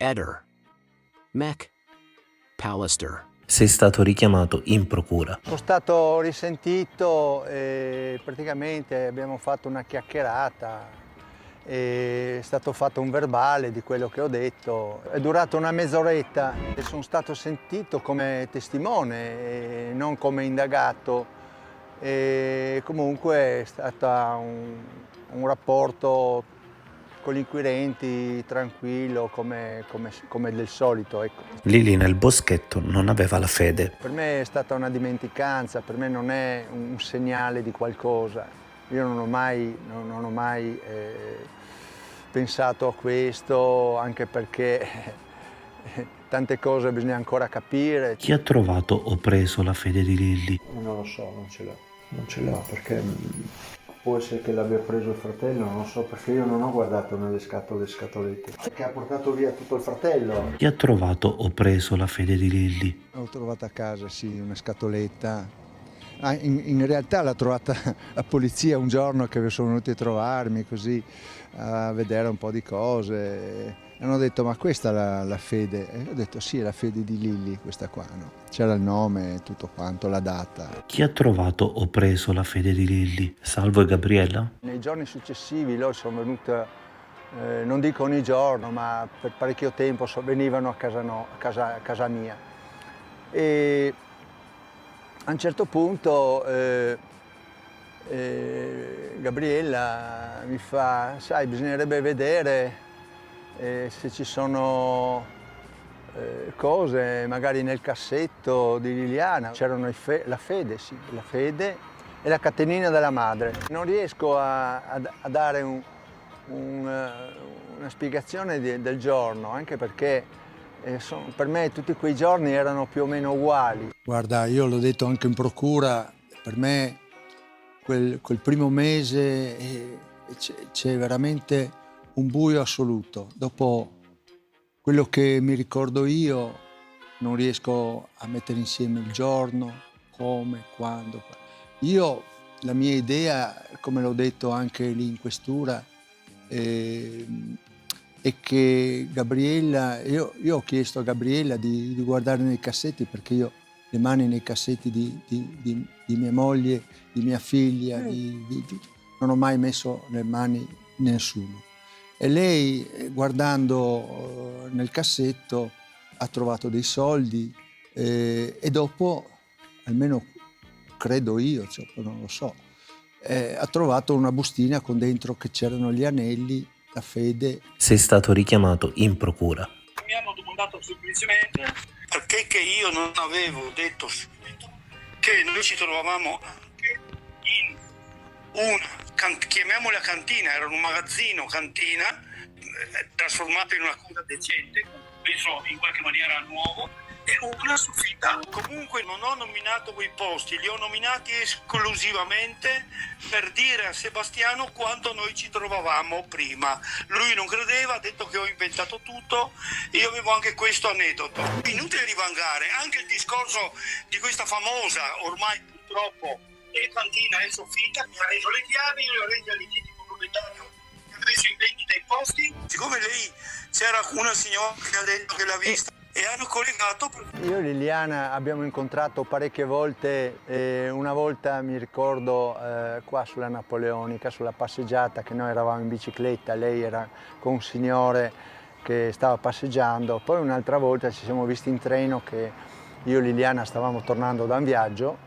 Eder, McAllister. Sei stato richiamato in procura. Sono stato risentito e praticamente abbiamo fatto una chiacchierata. È stato fatto un verbale di quello che ho detto. È durato una mezz'oretta e sono stato sentito come testimone e non come indagato. E comunque è stato un rapporto con gli inquirenti tranquillo come del solito. Ecco. Lili nel boschetto non aveva la fede. Per me è stata una dimenticanza, per me non è un segnale di qualcosa. Io non ho mai pensato a questo, anche perché tante cose bisogna ancora capire. Chi ha trovato o preso la fede di Lili? Non lo so, non ce l'ho perché può essere che l'abbia preso il fratello, non lo so, perché io non ho guardato nelle scatolette. Che ha portato via tutto il fratello. Chi ha trovato o preso la fede di Lili? Ho trovato a casa, sì, una scatoletta. In realtà l'ha trovata la polizia un giorno che sono venuti a trovarmi così a vedere un po' di cose. E hanno detto: ma questa è la fede? E ho detto: sì, è la fede di Lili, questa qua, no? C'era il nome, tutto quanto, la data. Chi ha trovato o preso la fede di Lili? Salvo e Gabriella? Nei giorni successivi loro sono venute, non dico ogni giorno, ma per parecchio tempo venivano a casa mia. E a un certo punto Gabriella mi fa: sai, bisognerebbe vedere se ci sono cose magari nel cassetto di Liliana. C'erano la fede, sì, la fede e la catenina della madre. Non riesco a dare una spiegazione del giorno, anche perché per me tutti quei giorni erano più o meno uguali. Guarda, io l'ho detto anche in procura, per me quel primo mese c'è veramente un buio assoluto. Dopo quello che mi ricordo io non riesco a mettere insieme il giorno, come, quando. La mia idea, come l'ho detto anche lì in questura, è che Gabriella, io ho chiesto a Gabriella di guardare nei cassetti, perché io le mani nei cassetti di mia moglie, di mia figlia, non ho mai messo le mani di nessuno. E lei, guardando nel cassetto, ha trovato dei soldi e dopo, almeno credo io, cioè, non lo so, ha trovato una bustina con dentro che c'erano gli anelli, la fede. Sei stato richiamato in procura. Mi hanno domandato semplicemente perché che io non avevo detto subito che noi ci trovavamo anche in chiamiamola cantina, era un magazzino cantina trasformato in una cosa decente, reso in qualche maniera nuovo, e una soffitta. Comunque non ho nominato quei posti, li ho nominati esclusivamente per dire a Sebastiano quanto noi ci trovavamo prima. Lui non credeva, ha detto che ho inventato tutto, e io avevo anche questo aneddoto. Inutile divangare, anche il discorso di questa famosa, ormai purtroppo, e cantina e soffitta, mi ha reso le chiavi, io le ho rese al legittimo proprietario che ha messo in vendita i posti. Siccome lei c'era una signora che ha detto che l'ha vista e hanno collegato. Io e Liliana abbiamo incontrato parecchie volte, una volta mi ricordo qua sulla Napoleonica, sulla passeggiata, che noi eravamo in bicicletta, lei era con un signore che stava passeggiando, poi un'altra volta ci siamo visti in treno, che io e Liliana stavamo tornando da un viaggio,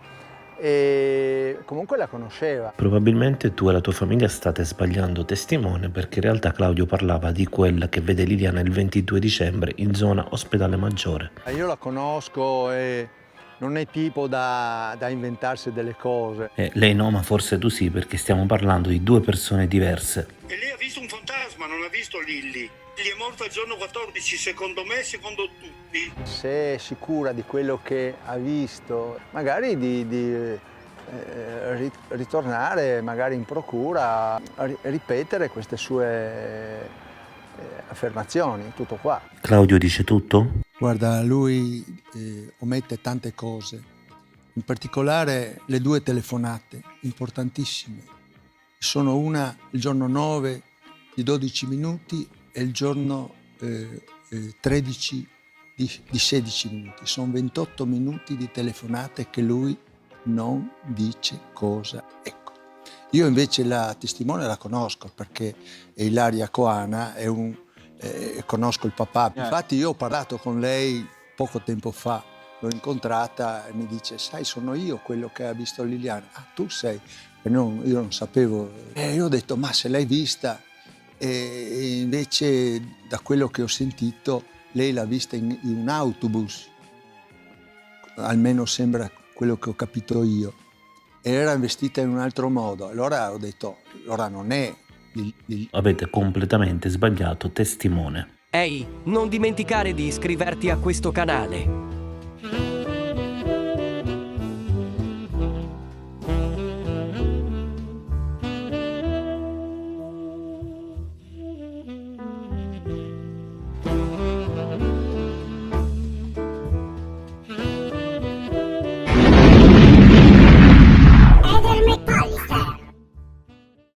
e comunque la conosceva. Probabilmente tu e la tua famiglia state sbagliando testimone, perché in realtà Claudio parlava di quella che vede Liliana il 22 dicembre in zona Ospedale Maggiore. Io la conosco e non è tipo da inventarsi delle cose. Lei no, ma forse tu sì, perché stiamo parlando di due persone diverse. E lei ha visto un fantasma, non ha visto Lilli. Gli è morta il giorno 14, secondo me, secondo tutti. Se è sicura di quello che ha visto, magari di ritornare magari in procura a ripetere queste sue affermazioni, tutto qua. Claudio dice tutto? Guarda, lui omette tante cose, in particolare le due telefonate importantissime. Sono una il giorno 9 di 12 minuti e il giorno 13 di 16 minuti. Sono 28 minuti di telefonate che lui non dice cosa. Ecco. Io invece la testimone la conosco perché è Ilaria Coana, conosco il papà. Infatti io ho parlato con lei poco tempo fa, l'ho incontrata e mi dice: sai, sono io quello che ha visto Liliana. Ah, tu sei? Io non sapevo. Io ho detto: ma se l'hai vista? E invece da quello che ho sentito lei l'ha vista in un autobus, almeno sembra quello che ho capito io, e era vestita in un altro modo. Allora ho detto: allora non è Avete completamente sbagliato testimone. Ehi, non dimenticare di iscriverti a questo canale.